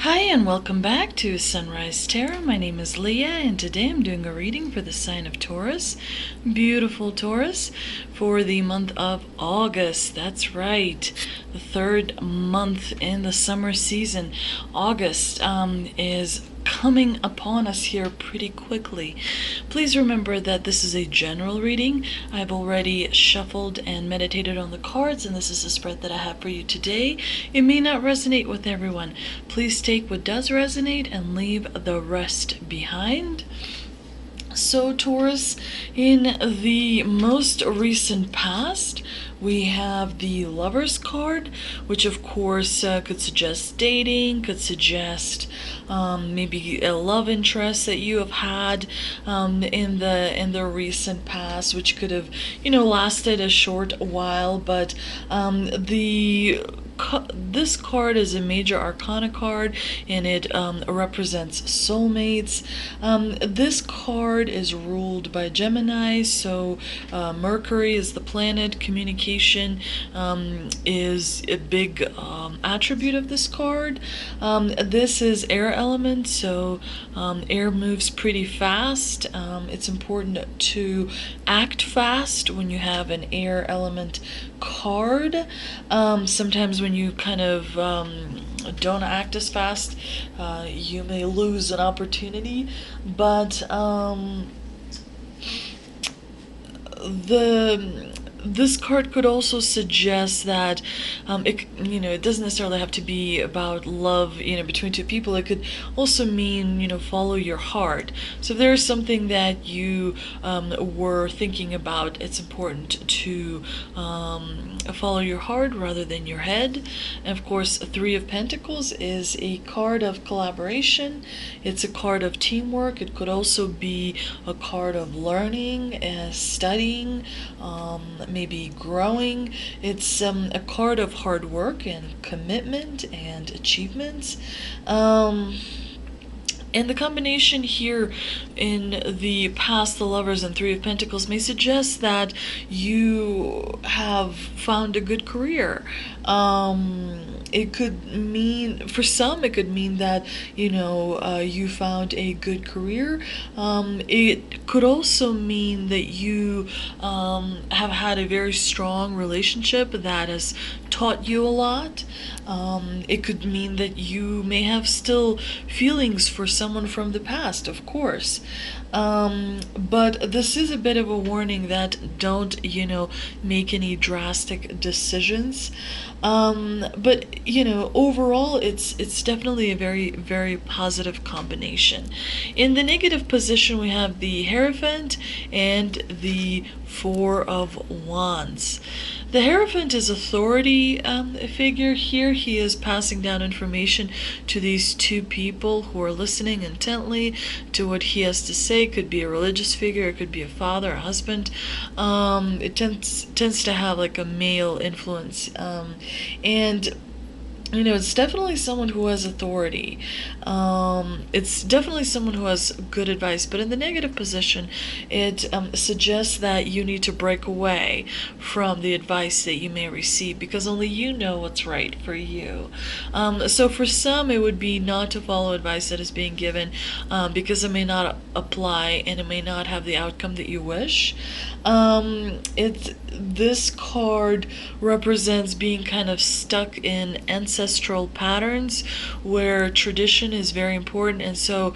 Hi and welcome back to Sunrise Tarot. My name is Leah and today I'm doing a reading for the sign of Taurus. Beautiful Taurus for the month of August. That's right. The third month in the summer season. August is coming upon us here pretty quickly. Please remember that this is a general reading. I've already shuffled and meditated on the cards, and this is the spread that I have for you today. It may not resonate with everyone. Please take what does resonate and leave the rest behind. So Taurus, in the most recent past, we have the Lovers card, which of course could suggest dating, could suggest maybe a love interest that you have had in the recent past, which could have lasted a short while, but this card is a major arcana card, and it represents soulmates. This card is ruled by Gemini, so Mercury is the planet. Communication is a big attribute of this card. This is air element, so air moves pretty fast. It's important to act fast when you have an air element card. Sometimes when you kind of don't act as fast, you may lose an opportunity, but this card could also suggest that it doesn't necessarily have to be about love between two people. It could also mean follow your heart. So if there's something that you were thinking about, it's important to follow your heart rather than your head. And of course, Three of Pentacles is a card of collaboration. It's a card of teamwork. It could also be a card of learning, studying, maybe growing. It's a card of hard work and commitment and achievements. And the combination here in the past, the Lovers and Three of Pentacles, may suggest that you have found a good career. It could mean, for some, it could mean that, you found a good career. It could also mean that you have had a very strong relationship that has taught you a lot. It could mean that you may have still feelings for someone from the past, of course. But this is a bit of a warning that don't, make any drastic decisions. But overall, it's definitely a very, very positive combination. In the negative position, we have the Hierophant and the Four of Wands. The Hierophant is authority figure here. He is passing down information to these two people who are listening intently to what he has to say. It could be a religious figure, it could be a father, a husband. It tends to have like a male influence, and it's definitely someone who has authority. It's definitely someone who has good advice, but in the negative position, it suggests that you need to break away from the advice that you may receive, because only you know what's right for you. So for some, it would be not to follow advice that is being given, because it may not apply and it may not have the outcome that you wish. This card represents being kind of stuck in ancestral patterns where tradition is very important, and so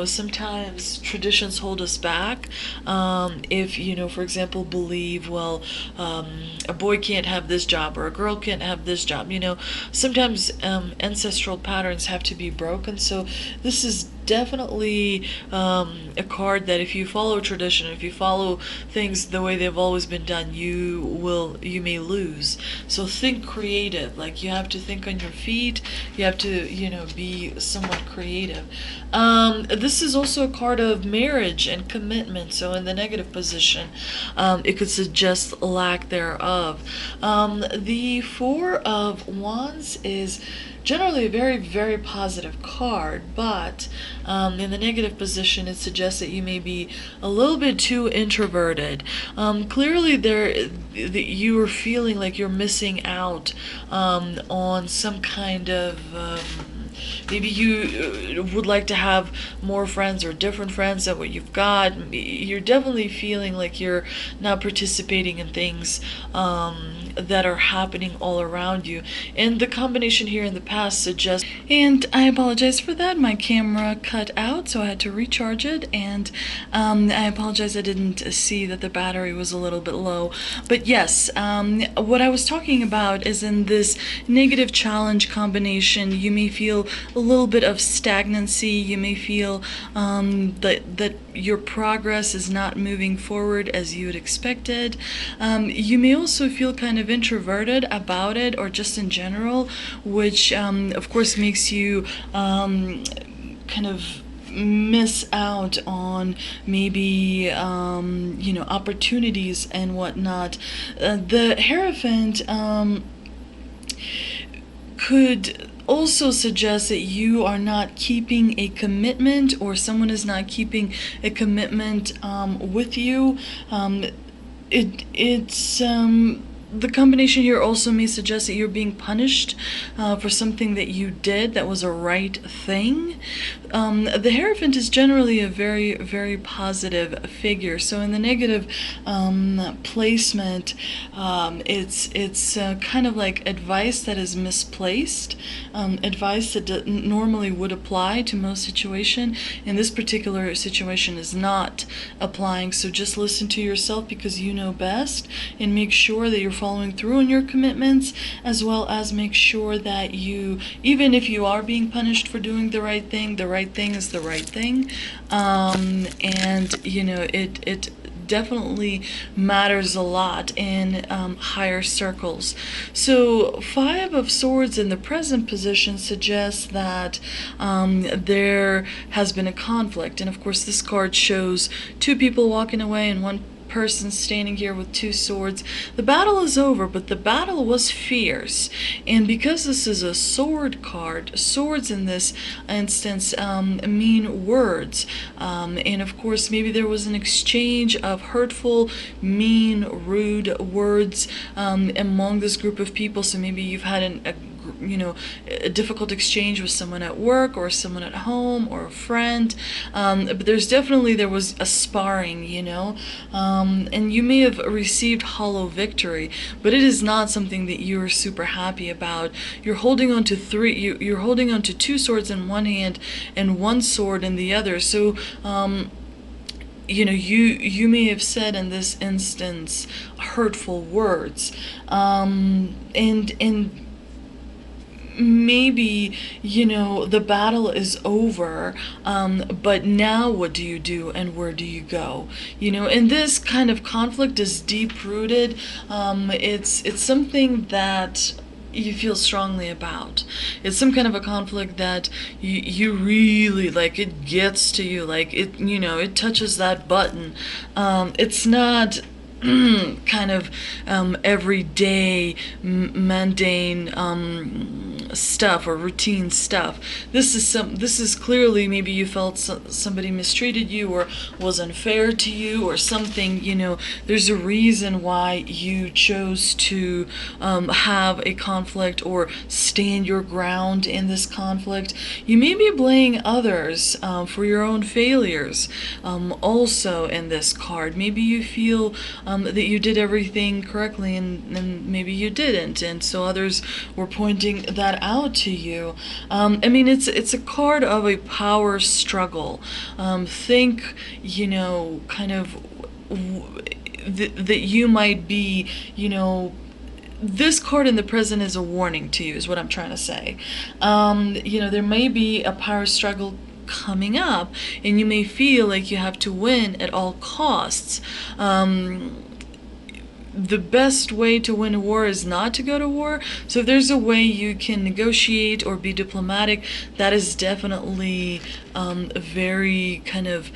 sometimes traditions hold us back. If for example, believe, well, a boy can't have this job or a girl can't have this job, sometimes ancestral patterns have to be broken. So this is definitely a card that if you follow tradition, if you follow things the way they've always been done, you may lose. So think creative. Like, you have to think on your feet. You have to be somewhat creative. This is also a card of marriage and commitment. So in the negative position, it could suggest lack thereof. The Four of Wands is generally a very, very positive card, but in the negative position, it suggests that you may be a little bit too introverted. Clearly, you are feeling like you're missing out on some kind of Maybe you would like to have more friends or different friends than what you've got. You're definitely feeling like you're not participating in things that are happening all around you. And the combination here in the past suggests, and I apologize for that, my camera cut out, so I had to recharge it, and I apologize I didn't see that the battery was a little bit low. But yes, what I was talking about is in this negative challenge combination, you may feel a little bit of stagnancy. You may feel that your progress is not moving forward as you had expected. You may also feel kind of introverted about it, or just in general, which of course makes you kind of miss out on maybe opportunities and whatnot. The Hierophant could also suggest that you are not keeping a commitment, or someone is not keeping a commitment with you. The combination here also may suggest that you're being punished for something that you did that was a right thing. The Hierophant is generally a very, very positive figure. So in the negative placement, it's kind of like advice that is misplaced, advice that normally would apply to most situation. In this particular situation is not applying. So just listen to yourself, because you know best, and make sure that you're following through on your commitments, as well as make sure that you, even if you are being punished for doing the right thing is the right thing. And it definitely matters a lot in higher circles. So 5 of Swords in the present position suggests that there has been a conflict, and of course this card shows 2 people walking away and 1 person standing here with 2 swords. The battle is over, but the battle was fierce, and because this is a sword card, swords in this instance mean words, and of course maybe there was an exchange of hurtful, mean, rude words among this group of people. So maybe you've had a difficult exchange with someone at work, or someone at home, or a friend, but there was a sparring, and you may have received hollow victory, but it is not something that you are super happy about. You're holding on to you're holding on to 2 swords in one hand and 1 sword in the other. So you may have said in this instance hurtful words, and maybe the battle is over, but now what do you do, and where do you go? And this kind of conflict is deep rooted. It's something that you feel strongly about. It's some kind of a conflict that you really like. It gets to you, like it touches that button. It's not kind of everyday mundane stuff or routine stuff. This is clearly, maybe you felt somebody mistreated you or was unfair to you or something. There's a reason why you chose to have a conflict or stand your ground in this conflict. You may be blaming others for your own failures also in this card. Maybe you feel that you did everything correctly, and maybe you didn't, and so others were pointing that out to you. It's a card of a power struggle. Think, kind of that you might be, this card in the present is a warning to you, is what I'm trying to say. There may be a power struggle coming up, and you may feel like you have to win at all costs. The best way to win a war is not to go to war. So if there's a way you can negotiate or be diplomatic, that is definitely very kind of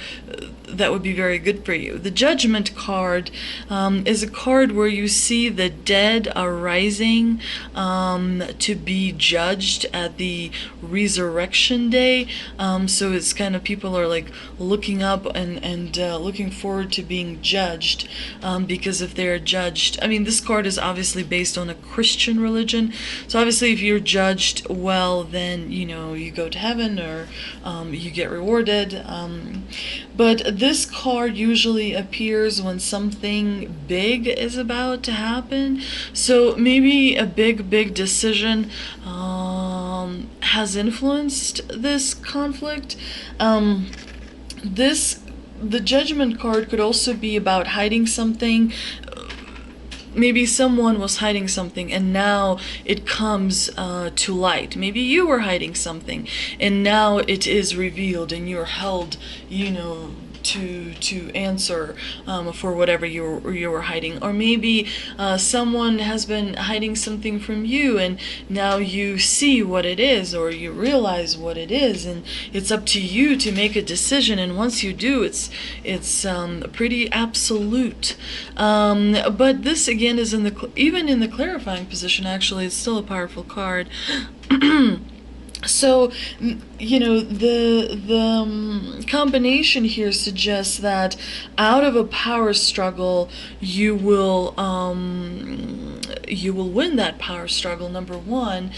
that would be very good for you. The Judgment card is a card where you see the dead are rising to be judged at the resurrection day. So it's kind of, people are like looking up and looking forward to being judged, because if they're judged judged. I mean, this card is obviously based on a Christian religion, so obviously if you're judged well, then, you know, you go to heaven, or you get rewarded. But this card usually appears when something big is about to happen. So maybe a big decision has influenced this conflict. The Judgment card could also be about hiding something. Maybe someone was hiding something and now it comes to light. Maybe you were hiding something and now it is revealed and you're held, you know, to answer for whatever you were hiding. Or maybe someone has been hiding something from you and now you see what it is, or you realize what it is, and it's up to you to make a decision. And once you do, it's pretty absolute. But this again is even in the clarifying position. Actually, it's still a powerful card. So, you know, the combination here suggests that out of a power struggle, you will win that power struggle, number one.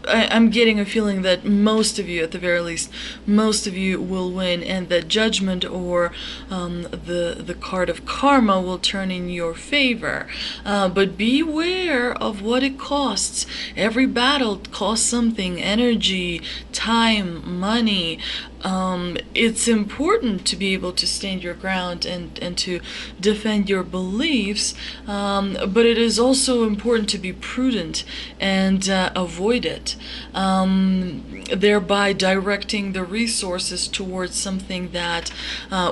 I'm getting a feeling that most of you, at the very least, most of you will win, and that Judgment, or the card of karma, will turn in your favor. But beware of what it costs. Every battle costs something: energy, time, money. It's important to be able to stand your ground and to defend your beliefs, but it is also important to be prudent and avoid it, thereby directing the resources towards something that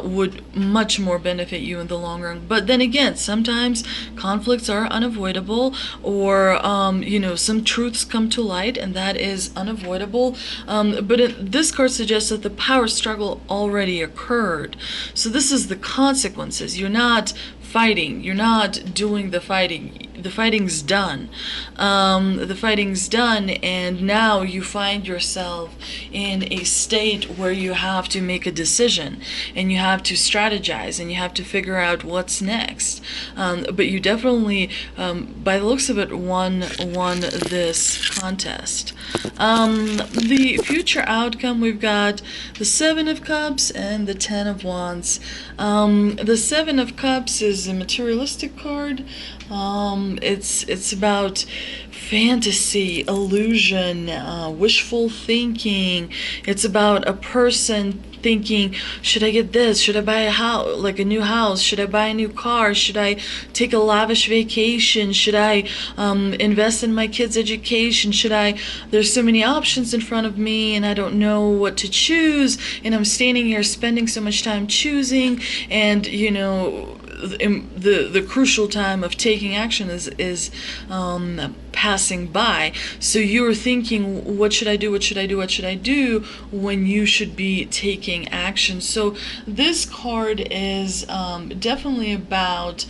would much more benefit you in the long run. But then again, sometimes conflicts are unavoidable, or you know, some truths come to light, and that is unavoidable. But this card suggests that the power struggle already occurred. So this is the consequences. You're not fighting. You're not doing the fighting. The fighting's done. The fighting's done, and now you find yourself in a state where you have to make a decision, and you have to strategize, and you have to figure out what's next. But you definitely, by the looks of it, won this contest. The future outcome, we've got the Seven of Cups and the Ten of Wands. The Seven of Cups is a materialistic card. It's about fantasy, illusion, wishful thinking. It's about a person thinking, should I get this? Should I buy a house, like a new house? Should I buy a new car? Should I take a lavish vacation? Should I invest in my kids' education? There's so many options in front of me and I don't know what to choose, and I'm standing here spending so much time choosing, and you know, the crucial time of taking action is passing by. So you're thinking, what should I do? What should I do? What should I do? When you should be taking action. So this card is definitely about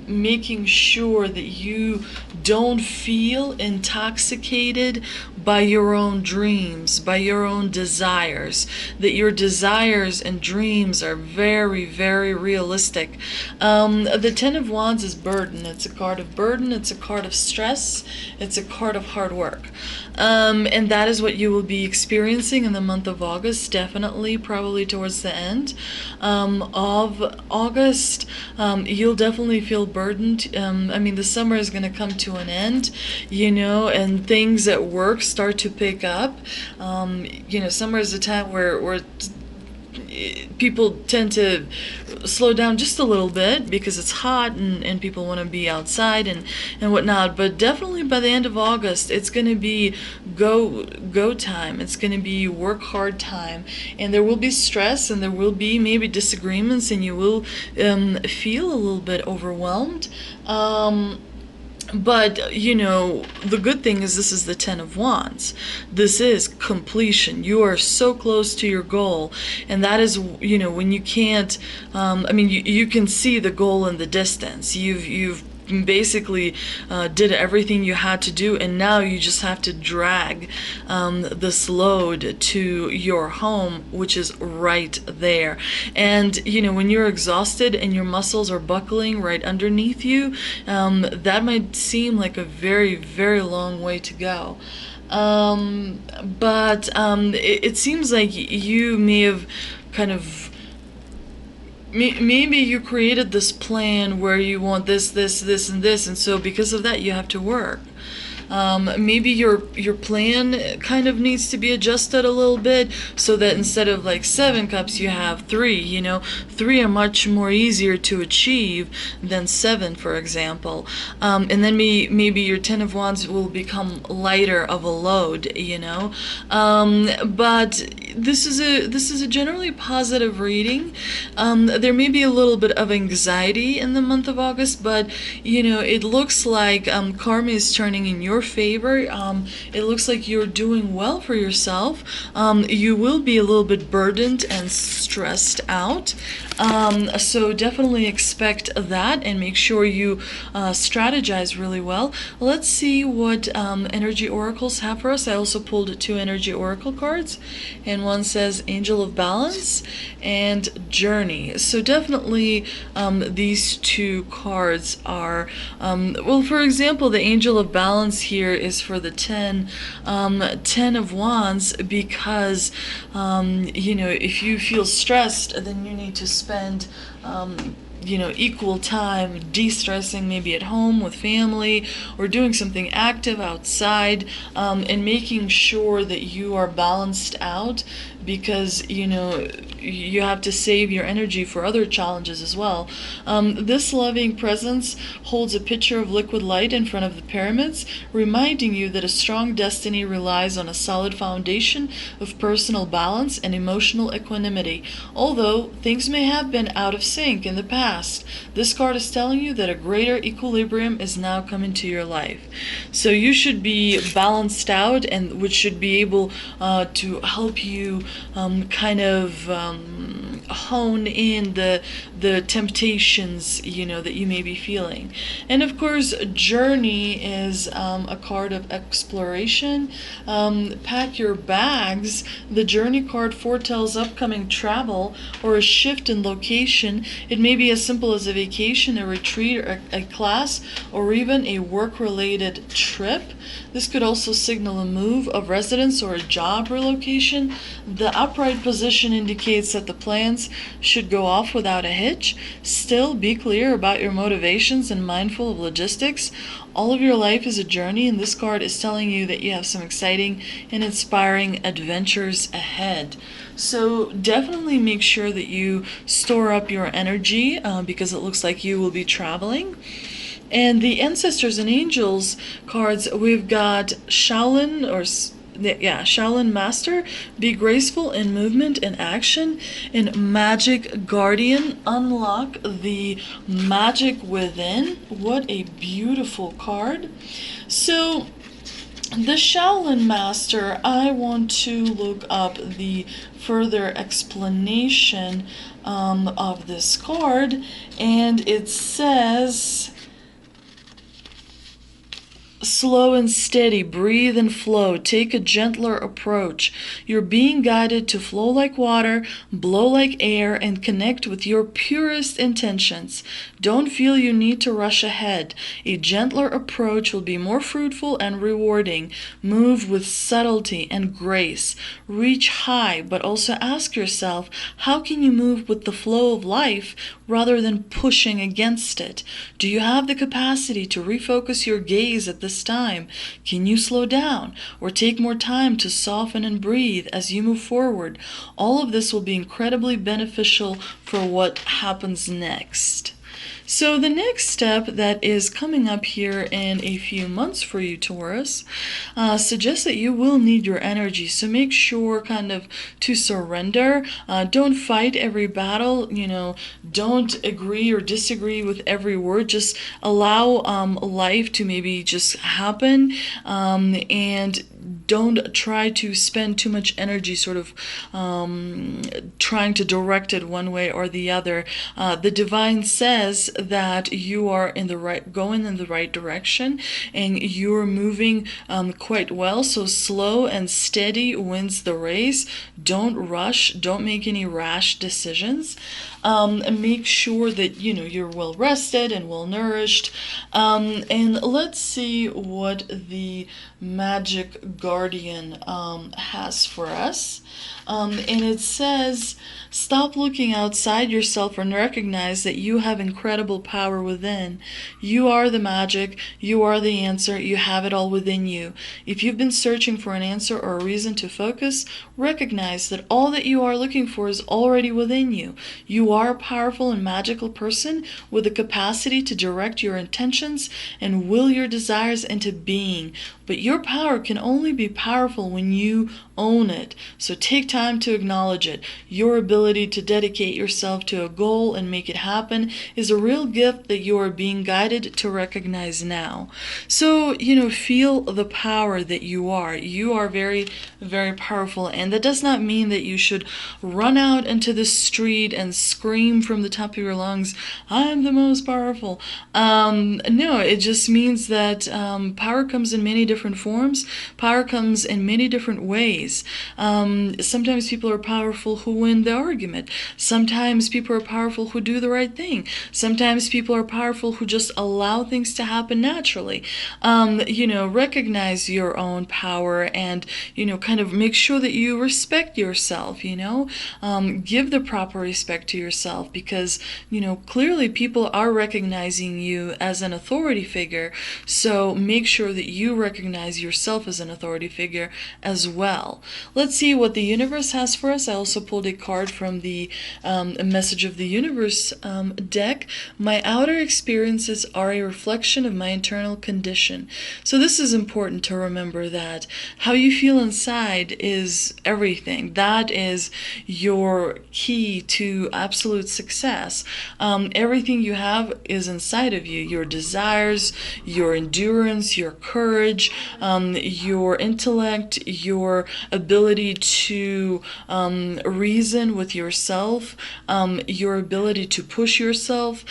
making sure that you don't feel intoxicated by your own dreams, by your own desires, that your desires and dreams are very, very realistic. The Ten of Wands is burden. It's a card of burden. It's a card of stress. It's a card of hard work. And that is what you will be experiencing in the month of August, definitely, probably towards the end of August. You'll definitely feel burdened. I mean, the summer is going to come to an end, you know, and things at work start to pick up. You know, summer is a time where people tend to slow down just a little bit because it's hot and people want to be outside and whatnot. But definitely by the end of August, it's going to be go time. It's going to be work hard time, and there will be stress, and there will be maybe disagreements, and you will feel a little bit overwhelmed. But, you know, the good thing is this is the Ten of Wands. This is completion. You are so close to your goal. And that is, you know, when you can't, I mean, you can see the goal in the distance. You've basically did everything you had to do, and now you just have to drag this load to your home, which is right there. And when you're exhausted and your muscles are buckling right underneath you, that might seem like a very, very long way to go. But it seems like you may have kind of maybe you created this plan where you want this, this, and this, and so because of that, you have to work. Maybe your plan kind of needs to be adjusted a little bit, so that instead of like 7 cups, you have 3. 3 are much more easier to achieve than 7, for example. And then maybe your 10 of Wands will become lighter of a load. But this is a generally positive reading. There may be a little bit of anxiety in the month of August, but it looks like karma is turning in your favor. It looks like you're doing well for yourself. You will be a little bit burdened and stressed out. So definitely expect that, and make sure you strategize really well. Let's see what energy oracles have for us. I also pulled 2 energy oracle cards, and one says Angel of Balance and Journey. So definitely these 2 cards are, well, for example, the Angel of Balance here is for the 10 of Wands, because if you feel stressed, then you need to spend equal time de-stressing, maybe at home with family, or doing something active outside, and making sure that you are balanced out, because you have to save your energy for other challenges as well. This loving presence holds a pitcher of liquid light in front of the pyramids, reminding you that a strong destiny relies on a solid foundation of personal balance and emotional equanimity. Although things may have been out of sync in the past, this card is telling you that a greater equilibrium is now coming to your life. So you should be balanced out, and which should be able to help you kind of hone in the temptations that you may be feeling. And of course, Journey is a card of exploration. Pack your bags. The Journey card foretells upcoming travel or a shift in location. It may be as simple as a vacation, a retreat, or a class, or even a work-related trip. This could also signal a move of residence or a job relocation. The upright position indicates that the plans should go off without a hitch. Still, be clear about your motivations and mindful of logistics. All of your life is a journey, and this card is telling you that you have some exciting and inspiring adventures ahead. So definitely make sure that you store up your energy, because it looks like you will be traveling. And the Ancestors and Angels cards, we've got Shaolin Master, be graceful in movement and action. And Magic Guardian, unlock the magic within. What a beautiful card. So the Shaolin Master, I want to look up the further explanation of this card, and it says, slow and steady, breathe and flow, take a gentler approach. You're being guided to flow like water, blow like air, and connect with your purest intentions. Don't feel you need to rush ahead. A gentler approach will be more fruitful and rewarding. Move with subtlety and grace. Reach high, but also ask yourself, how can you move with the flow of life rather than pushing against it? Do you have the capacity to refocus your gaze at this time? Can you slow down or take more time to soften and breathe as you move forward? All of this will be incredibly beneficial for what happens next. So the next step that is coming up here in a few months for you, Taurus, suggests that you will need your energy. So make sure kind of to surrender. Don't fight every battle. Don't agree or disagree with every word. Just allow life to maybe just happen, and don't try to spend too much energy sort of trying to direct it one way or the other. The divine says that you are going in the right direction, and you're moving quite well. So slow and steady wins the race. Don't rush. Don't make any rash decisions. And make sure that you're well rested and well nourished. And let's see what the Magic Guardian has for us. And it says, stop looking outside yourself and recognize that you have incredible power within. You are the magic. You are the answer. You have it all within you. If you've been searching for an answer or a reason to focus, recognize that all that you are looking for is already within you. You are a powerful and magical person with the capacity to direct your intentions and will your desires into being. But your power can only be powerful when you own it. So take time to acknowledge it. Your ability to dedicate yourself to a goal and make it happen is a real gift that you are being guided to recognize now. So, feel the power that you are. You are very, very powerful. And that does not mean that you should run out into the street and scream from the top of your lungs, I'm the most powerful. No, it just means that power comes in many different forms. Power comes in many different ways. Sometimes people are powerful who win the argument. Sometimes people are powerful who do the right thing. Sometimes people are powerful who just allow things to happen naturally. Recognize your own power and, kind of make sure that you respect yourself, give the proper respect to yourself because, clearly people are recognizing you as an authority figure. So make sure that you recognize yourself as an authority figure as well. Let's see what the universe has for us. I also pulled a card from the Message of the Universe deck. My outer experiences are a reflection of my internal condition. So this is important to remember, that how you feel inside is everything. That is your key to absolute success. Everything you have is inside of you. Your desires, your endurance, your courage, your intellect, your ability to reason with yourself, your ability to push yourself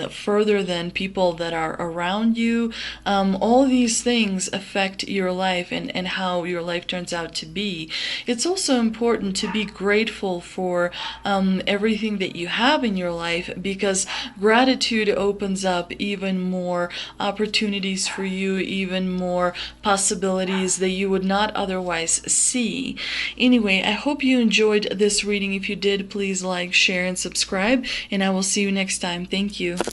further than people that are around you. All these things affect your life and how your life turns out to be. It's also important to be grateful for everything that you have in your life, because gratitude opens up even more opportunities for you, even more possibilities that you would not otherwise see. Anyway, I hope you enjoyed this reading. If you did, please like, share, and subscribe, and I will see you next time. Thank you.